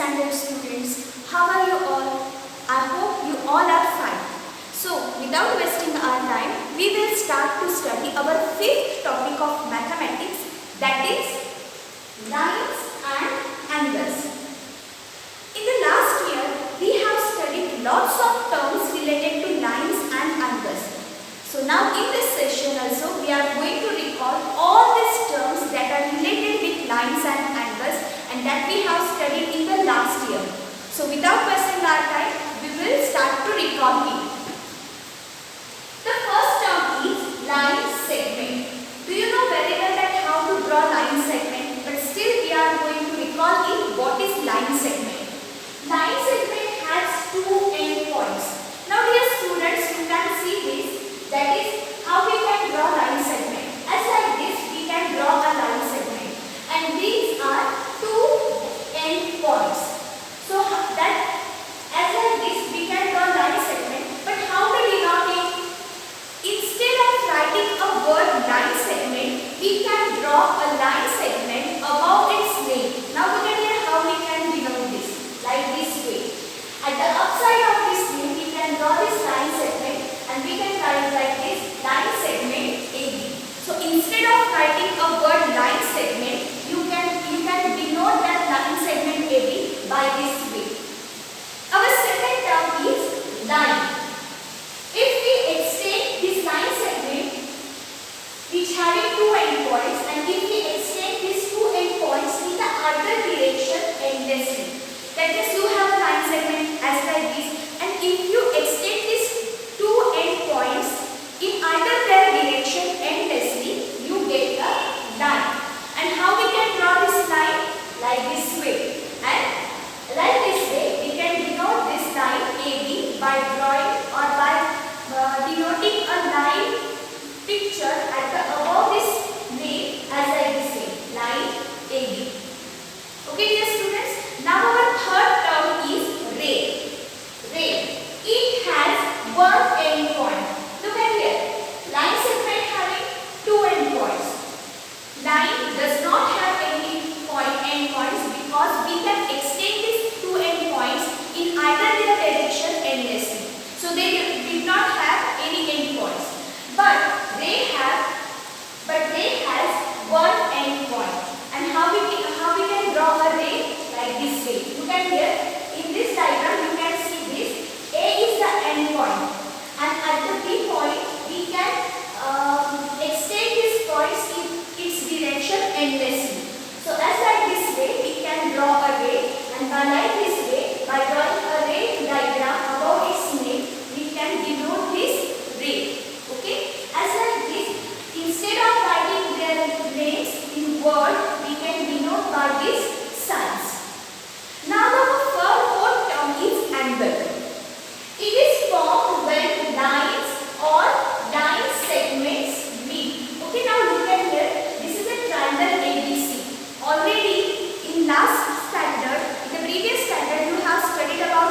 standard students. How are you all? I hope you all are fine. So, without wasting our time, we will start to study our fifth topic of mathematics, that is lines and angles. In the last year, we have studied lots of terms related to lines and angles. So now in this session also, we are going to recall all these terms that are related with lines and angles and that we have studied in the last year. So without wasting our time, we will start to recall it. The first term is line segment. Do you know very well that how to draw line segment? But still we are going to recall it. What is line segment? Line segment has two endpoints. Now dear students, you can see this. That is how we can draw line segment. As like this, we can draw a line segment. And these are two endpoints. So that as like this, we can draw line segment. But how to denote it? Instead of writing a word line segment, we can draw a line segment above its name. Now look at here how we can denote this. Like this way. At the upside of this name, we can draw this line segment and we can write like this, line segment AB. So instead of writing a word line segment, you can denote that line segment AB by this way. Our second term is line. If we extend this line segment, which having two endpoints, and if we extend these two endpoints in the other direction endlessly, that is, you have a line segment as like this, and if you extend these two endpoints in either their direction endlessly, you get a line. And how we can draw this line? Like this way. And like this way, we can denote this line AB by drawing or by denoting a line picture at the above this name as like this way, line AB. Okay, dear students. Now our third term is ray. Ray. It has one endpoint. Look at here. Line segment having two endpoints. Line does not have any endpoints because we can extend these two endpoints in either their direction endlessly. So they did not have any endpoints. But they has one endpoint. And how we can draw a ray? Like this way. Look at here. In this diagram, you can see this. A is the endpoint. And at the B point, we can extend these points in its direction endlessly. So as like this way, we can draw a ray. And by like this way, by drawing a ray diagram above its name, we can denote this ray. Okay? As like this, instead of writing their names in word, we can denote by these signs. Now the fourth term is angle. It is formed when lines or line segments meet. Okay, now look at here. This is a triangle ABC. Already in last standard, in the previous standard, you have studied about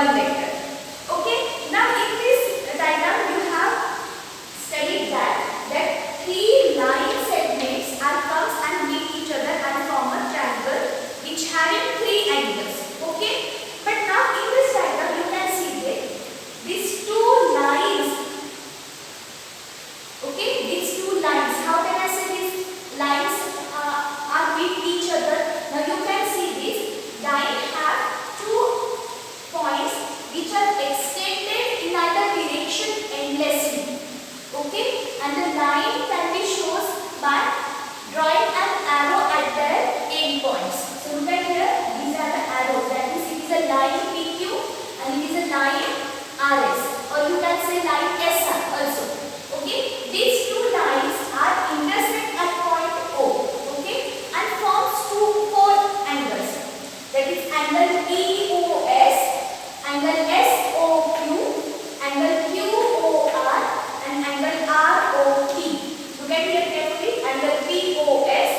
one letter. Okay. Now in this diagram you have studied that three line segments are comes and meet each other and form a triangle which having three angles. Okay. But now in this diagram you can see that these two lines. Okay, these two lines. How can I say these lines are meet each other? Now you can see this line have 2 points which are extended in either direction endlessly. Okay, and the line can be shown by drawing an arrow at their end points. So look at here, these are the arrows. That means it is a line PQ and it is a line RS, or you can say line SR also. Okay, these two lines are intersect at point O. Okay, and forms four angles. That is angle EOS, angle SOQ, angle QOR, and angle ROP. Look at here carefully. Angle POS,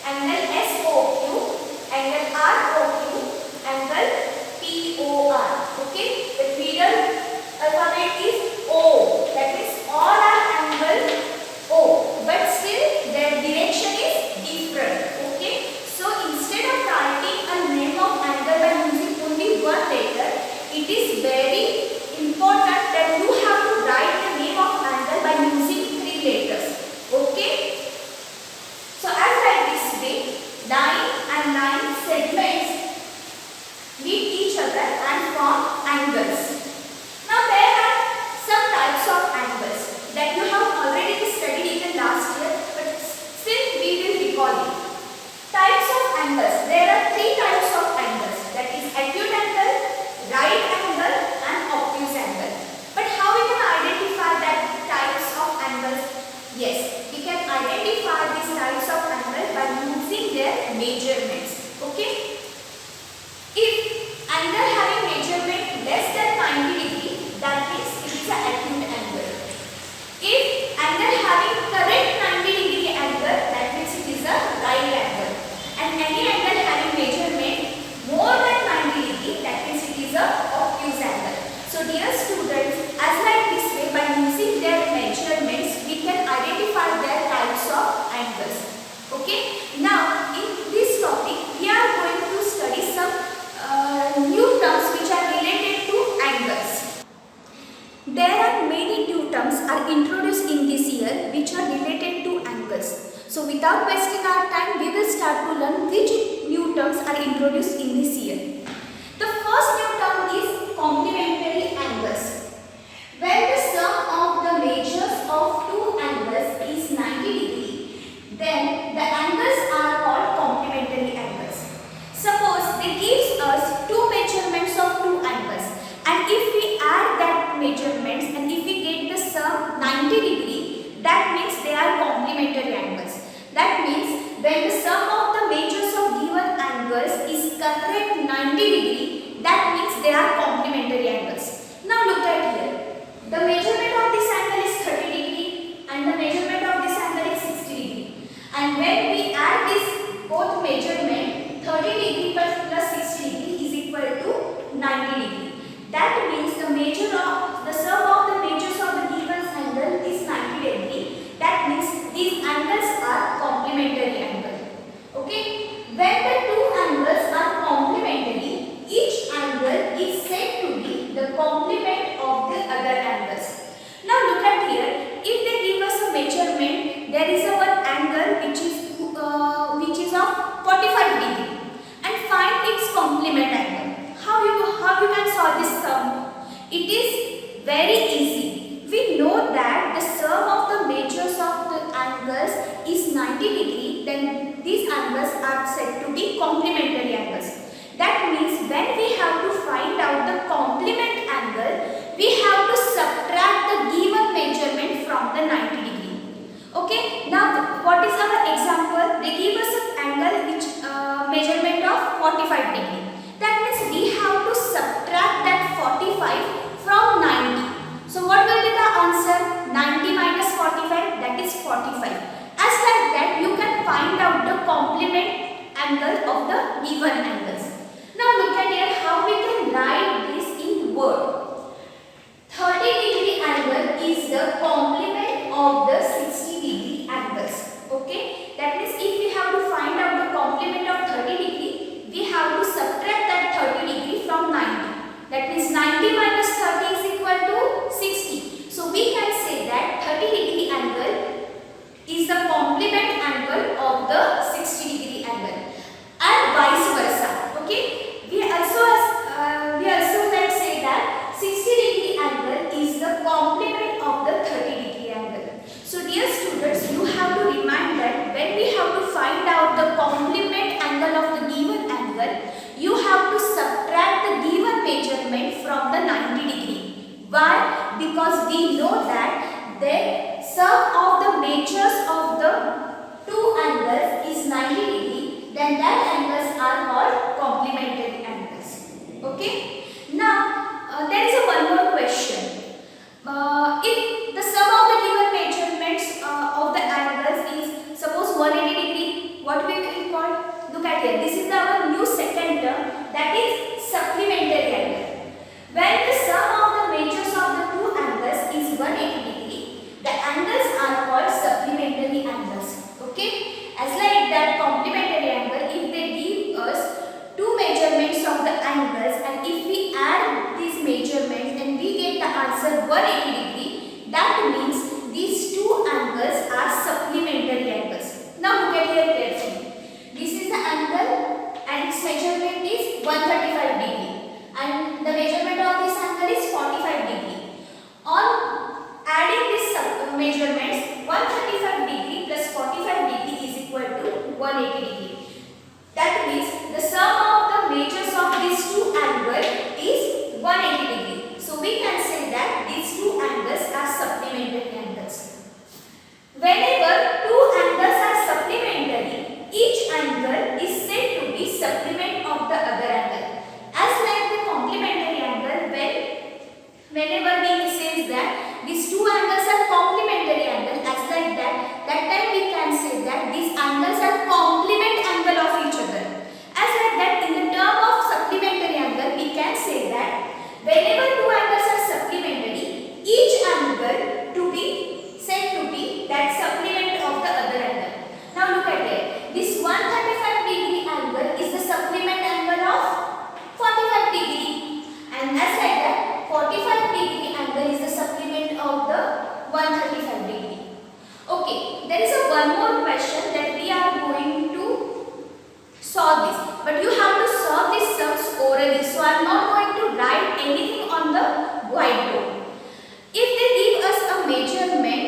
angle SOQ, angle ROQ, angle POR. Okay, the middle alphabet is O. That means all are angle O, but still their direction is different. Okay, so instead of writing a name of angle by using only one letter, it is very important that you have to write the name of angle by using 3 letters. Okay, so as like this way, line and line segments meet each other and form angles. Now there are some types of angles that you have already studied even last year, but still we will recall it. Types of angles. There are 3 types of angles, that is acute angle, right angle and obtuse angle. But how we can identify that types of angles? Yes, we can identify these types of angles by using their measurements. Okay. If angle having measurement less than 90 degree, that means it is an acute angle. If angle having correct 90 degree angle, that means it is a right angle. And any angle having measurement more than 90 degree, that means it is a obtuse angle. So dear students, as like this way, by using their measurements, we can identify their types of angles. Okay. Now in this topic, we are going to study some new terms which are related to angles. There are many new terms are introduced in this year which are related to angles. So without wasting our time, we will start to learn which new terms are introduced in this year. The first new term is complementary angles. When the sum of the measures of two angles is 90 degree, then the angles are called complementary angles. Suppose they gives us two measurements of two angles, and if we add that measurements and if we get the sum 90 degree, that means they are complementary angles. That means when the sum of the measures of given angles is correct 90 degree, that means they are complementary angles. Now look at here. The measurement of this angle is 30 degree and the measurement of this angle is 60 degree. And when we add this both measurement, 30 degree plus 60 degree is equal to 90 degree. That means the sum of the measures of the given angle is 90 degree. That means these angles are complementary angle. Okay. When the two angles are complementary, each angle is said to be the complement of the other angles. Now look at here. If they give us a measurement, there is a one angle which is of 45 degree, and find its complement angle. How you can solve this sum? It is very easy. We know that the sum of the measures of the angles is 90 degree, then these angles are said to be complementary angles. That means when we have to find out the complement angle, we have to subtract the given measurement from the 90 degree. Okay. Now what is our example? They give us an angle which measurement of 45 degree. That means we have to subtract that 45 from 90. because we know that the sum of the measures of the two angles is 90 degree, then that angles are called complementary angles. Okay. Now there is a one more question. If the sum of the given measurements of the angles is suppose 180 degree, what we will call? Look at here. This is our new second term, that is supplementary angle. When the sum of the measures of the two angles is 180 degree, the angles are called supplementary angles. Okay? As like that complementary angle, if they give us two measurements of the angles and if we add these measurements and we get the answer 180 degree, that means these two angles are supplementary angles. Now look at here carefully. This is the angle and its measurement is 135 degree and the measurement of this angle is 45 degree. On adding these measurements, 135 degree plus 45 degree is equal to 180 degree. That means the sum of the measures of these two angles is 180 degree. So we can say that these two angles are supplementary angles. Whenever two angles are supplementary, each angle is said to be supplement of the other angle. As like the complementary angle, whenever we say that these two angles are complementary angle, as like that time we can say that these angles are complement angle of each other. As like that, in the term of supplementary angle, we can say that whenever two angles are supplementary, each angle to be said to be that supplement of the other angle. Now look at it. This 135 degree angle is the supplement angle of 45 degree, and as like that 45 degree angle is the supplement of the 135 degree. Okay, there is a one more question that we are going to solve this, but you have to solve these sums orally, so I am not going to write anything on the whiteboard. If they give us a measurement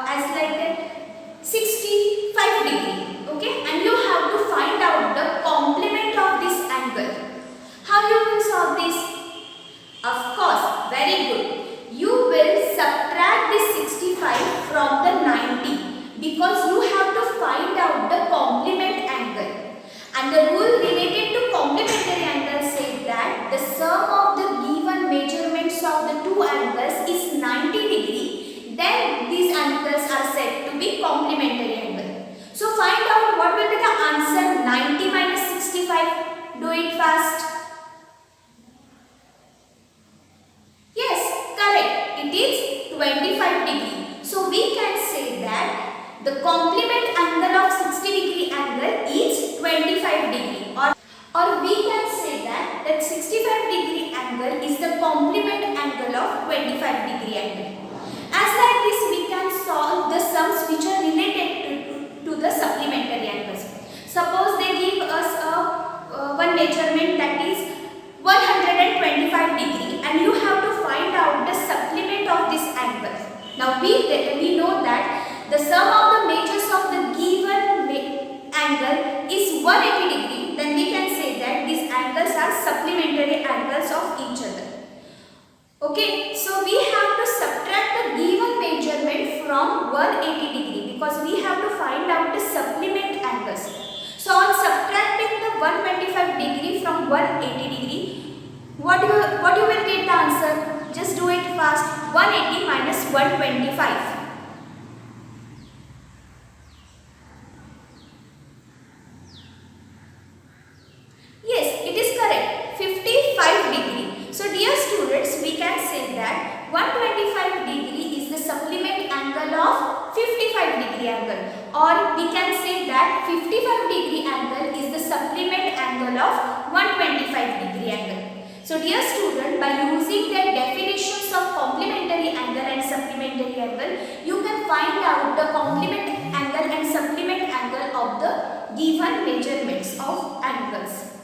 as like that 65 degree, okay, and you have to find out the complement of this angle, how you will solve this? Of course, very good. You will subtract this 65 from the 90 because you have to find out the complement angle. And the rule related to complementary angles says that the sum of the given measurements of the two angles is 90 degree, then these angles are said to be complementary angle. So find out what will be the answer 90 minus 65. Do it fast. Yes, correct. It is 25 degree. So we can say that the complement angle of 60 degree angle is 25 degree, or we can say that 65 degree angle is the complement angle of 25 degree angle. As like this, we can solve the sums which are related to the supplementary angles. Suppose they give us one measurement that is 125 degree and you have to find out the supplement of this angle. Now we know that the sum of the measures of the given angle is 180 degree, then we can say that these angles are supplementary angles of each other. Okay, so we have to subtract the given measurement from 180 degree because we have to find out the supplement angles. So on subtracting the 125 degree from 180 degree, what you will get the answer? Just do it fast. 180 minus 125. Yes, it is correct. 55 degree. So dear students, we can say that 125 degree is the supplement angle of 55 degree angle, or we can say that 55 degree angle is the supplement angle of 125 degree angle. So dear student, by using the definitions of complementary angle and supplementary angle, you can find out the complement angle and supplement angle of the given measurements of angles.